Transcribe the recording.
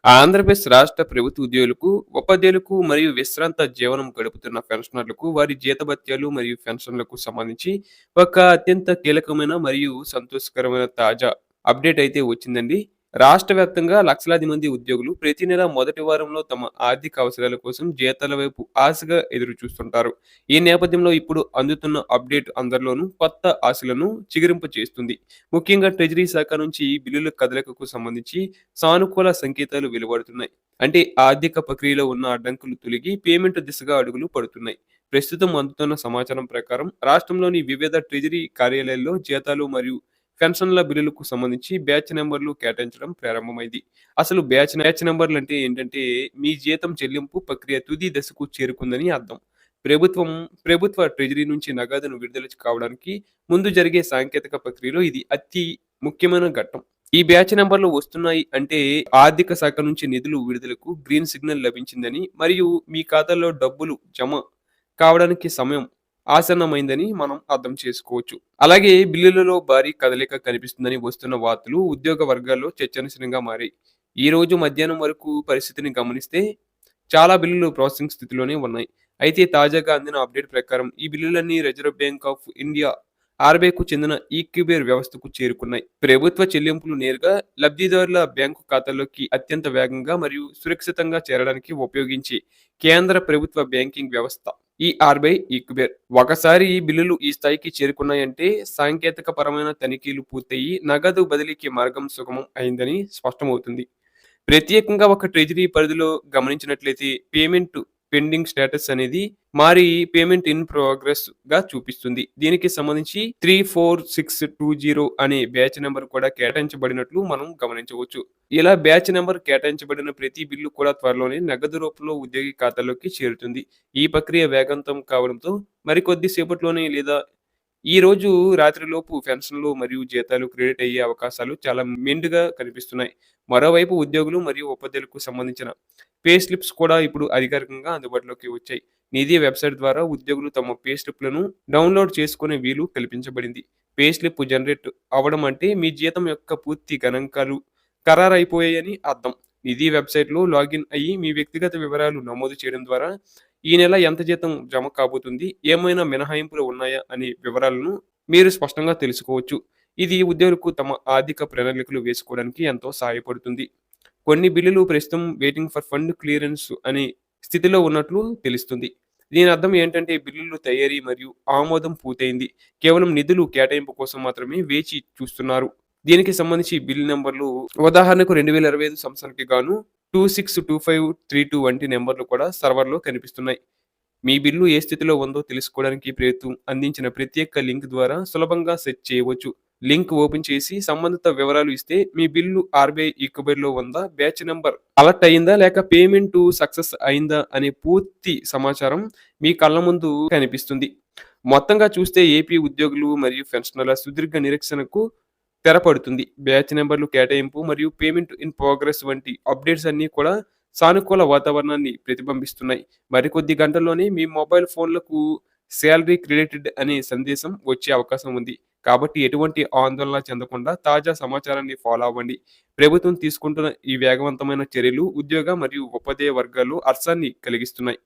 ఆంధ్రప్రదేశ్ రాష్ట్ర ప్రభుత్వ ఉద్యోగులకు, ఉపాధ్యాయులకు మరియు విశ్రాంత జీవనం గడుపుతున్న పెన్షనర్లకు వారి జీతభత్యాలు మరియు పెన్షన్లకు సంబంధించి ఒక అత్యంత కీలకమైన మరియు సంతోషకరమైన తాజా అప్డేట్ అయితే వచ్చిందండి. రాష్ట్ర వ్యాప్తంగా లక్షలాది మంది ఉద్యోగులు ప్రతి నెల మొదటి వారంలో తమ ఆర్థిక అవసరాల కోసం జీతాల వైపు ఆశగా ఎదురు చూస్తుంటారు. ఈ నేపథ్యంలో ఇప్పుడు అందుతున్న అప్డేట్ అందరిలోనూ కొత్త ఆశలను చిగురింప చేస్తుంది. ముఖ్యంగా ట్రెజరీ శాఖ నుంచి బిల్లుల కదలికకు సంబంధించి సానుకూల సంకేతాలు వెలువడుతున్నాయి. అంటే ఆర్థిక ప్రక్రియలో ఉన్న అడ్డంకులు తొలగి పేమెంట్ దిశగా అడుగులు పడుతున్నాయి. ప్రస్తుతం అందుతున్న సమాచారం ప్రకారం రాష్ట్రంలోని వివిధ ట్రెజరీ కార్యాలయాల్లో జీతాలు మరియు పెన్షన్ల బిల్లులకు సంబంధించి బ్యాచ్ నెంబర్లు కేటాయించడం ప్రారంభమైంది. అసలు బ్యాచ్ నెంబర్లు అంటే ఏంటంటే మీ జీతం చెల్లింపు ప్రక్రియ తుది దశకు చేరుకుందని అర్థం. ప్రభుత్వం ప్రభుత్వ ట్రెజరీ నుంచి నగదును విడుదల కావడానికి ముందు జరిగే సాంకేతిక ప్రక్రియలో ఇది అతి ముఖ్యమైన ఘట్టం. ఈ బ్యాచ్ నంబర్లు వస్తున్నాయి అంటే ఆర్థిక శాఖ నుంచి నిధులు విడుదలకు గ్రీన్ సిగ్నల్ లభించిందని మరియు మీ ఖాతాలో డబ్బులు జమ కావడానికి సమయం ఆసన్నమైందని మనం అర్థం చేసుకోవచ్చు. అలాగే బిల్లులలో భారీ కదలిక కనిపిస్తుందని వస్తున్న వార్తలు ఉద్యోగ వర్గాల్లో చర్చనీయాంశంగా మారాయి. ఈ రోజు మధ్యాహ్నం వరకు పరిస్థితిని గమనిస్తే చాలా బిల్లులు ప్రాసెసింగ్ స్థితిలోనే ఉన్నాయి. అయితే తాజాగా అందిన అప్డేట్ ప్రకారం ఈ బిల్లులన్నీ రిజర్వ్ బ్యాంక్ ఆఫ్ ఇండియా ఆర్‌బీఐకు చెందిన ఈక్యూబేర్ వ్యవస్థకు చేరుకున్నాయి. ప్రభుత్వ చెల్లింపులు నేరుగా లబ్ధిదారుల బ్యాంకు ఖాతాల్లోకి అత్యంత వేగంగా మరియు సురక్షితంగా చేరడానికి ఉపయోగించే కేంద్ర ప్రభుత్వ బ్యాంకింగ్ వ్యవస్థ ఈ ఆర్‌బీఐ ఈక్యూబేర్. ఒకసారి ఈ బిల్లులు ఈ స్థాయికి చేరుకున్నాయంటే సాంకేతిక పరమైన తనిఖీలు పూర్తయి నగదు బదిలీకి మార్గం సుగమం అయిందని స్పష్టమవుతుంది. ప్రత్యేకంగా ఒక ట్రెజరీ పరిధిలో గమనించినట్లయితే పేమెంట్ పెండింగ్ స్టేటస్ అనేది మారి పేమెంట్ ఇన్ ప్రోగ్రెస్‌గా చూపిస్తుంది. దీనికి సంబంధించి 34620 అనే బ్యాచ్ నంబర్ కూడా కేటాయించబడినట్లు మనం గమనించవచ్చు. ఇలా బ్యాచ్ నంబర్ కేటాయించబడిన ప్రతి బిల్లు కూడా త్వరలోనే నగదు రూపంలో ఉద్యోగి ఖాతాలోకి చేరుతుంది. ఈ ప్రక్రియ వేగవంతం కావడంతో మరికొద్ది సేపట్లోనే లేదా ఈ రోజు రాత్రిలోపు పెన్షన్లు మరియు జీతాలు క్రెడిట్ అయ్యే అవకాశాలు చాలా మెండుగా కనిపిస్తున్నాయి. మరోవైపు ఉద్యోగులు మరియు ఉపాధ్యాయులకు సంబంధించిన పే స్లిప్స్ కూడా ఇప్పుడు అధికారికంగా అందుబాటులోకి వచ్చాయి. నిధి వెబ్‌సైట్ ద్వారా ఉద్యోగులు తమ పే స్లిప్‌లను డౌన్‌లోడ్ చేసుకునే వీలు కల్పించబడింది. పే స్లిప్ జనరేట్ అవ్వడం అంటే మీ జీతం యొక్క పూర్తి గణాంకాలు ఖరారైపోయాయని అర్థం. నిధి వెబ్‌సైట్‌లో లాగిన్ అయ్యి మీ వ్యక్తిగత వివరాలు నమోదు చేయడం ద్వారా ఈ నెల ఎంత జీతం జమ కాబోతుంది, ఏమైనా మినహాయింపులు ఉన్నాయా అనే వివరాలను మీరు స్పష్టంగా తెలుసుకోవచ్చు. ఇది ఉద్యోగులకు తమ ఆర్థిక ప్రణాళికలు వేసుకోవడానికి ఎంతో సహాయపడుతుంది. కొన్ని బిల్లులు ప్రస్తుతం వెయిటింగ్ ఫర్ ఫండ్ క్లియరెన్స్ అనే స్థితిలో ఉన్నట్లు తెలుస్తుంది. దీని అర్థం ఏంటంటే బిల్లులు తయారీ మరియు ఆమోదం పూర్తయింది. కేవలం నిధులు కేటాయింపు కోసం మాత్రమే వేచి చూస్తున్నారు. దీనికి సంబంధించి బిల్ నంబర్లు ఉదాహరణకు 2025 సంవత్సరానికి గాను 262532 వంటి నంబర్లు కూడా సర్వర్‌లో కనిపిస్తున్నాయి. మీ బిల్లు ఏ స్థితిలో ఉందో తెలుసుకోవడానికి ప్రభుత్వం అందించిన ప్రత్యేక లింక్ ద్వారా సులభంగా సెర్చ్ చేయవచ్చు. లింక్ ఓపెన్ చేసి సంబంధిత వివరాలు ఇస్తే మీ బిల్లు ఆర్‌బీఐ ఈక్యూబేర్‌లో ఉందా, బ్యాచ్ నంబర్ అలర్ట్ అయిందా, లేక పేమెంట్ సక్సెస్ అయిందా అనే పూర్తి సమాచారం మీ కళ్ళ ముందు కనిపిస్తుంది. మొత్తంగా చూస్తే ఏపీ ఉద్యోగులు మరియు పెన్షనర్ల సుదీర్ఘ నిరీక్షణకు తెరపడుతుంది. బ్యాచ్ నంబర్లు కేటాయింపు మరియు పేమెంట్ ఇన్ ప్రోగ్రెస్ వంటి అప్డేట్స్ అన్నీ కూడా సానుకూల వాతావరణాన్ని ప్రతిబింబిస్తున్నాయి. మరికొద్ది గంటల్లోనే మీ మొబైల్ ఫోన్లకు సాలరీ క్రెడిటెడ్ అనే సందేశం వచ్చే అవకాశం ఉంది. కాబట్టి ఎటువంటి ఆందోళన చెందకుండా తాజా సమాచారాన్ని ఫాలో అవ్వండి. ప్రభుత్వం తీసుకుంటున్న ఈ వేగవంతమైన చర్యలు ఉద్యోగ మరియు ఉపాధ్యాయ వర్గాల్లో హర్షాన్ని కలిగిస్తున్నాయి.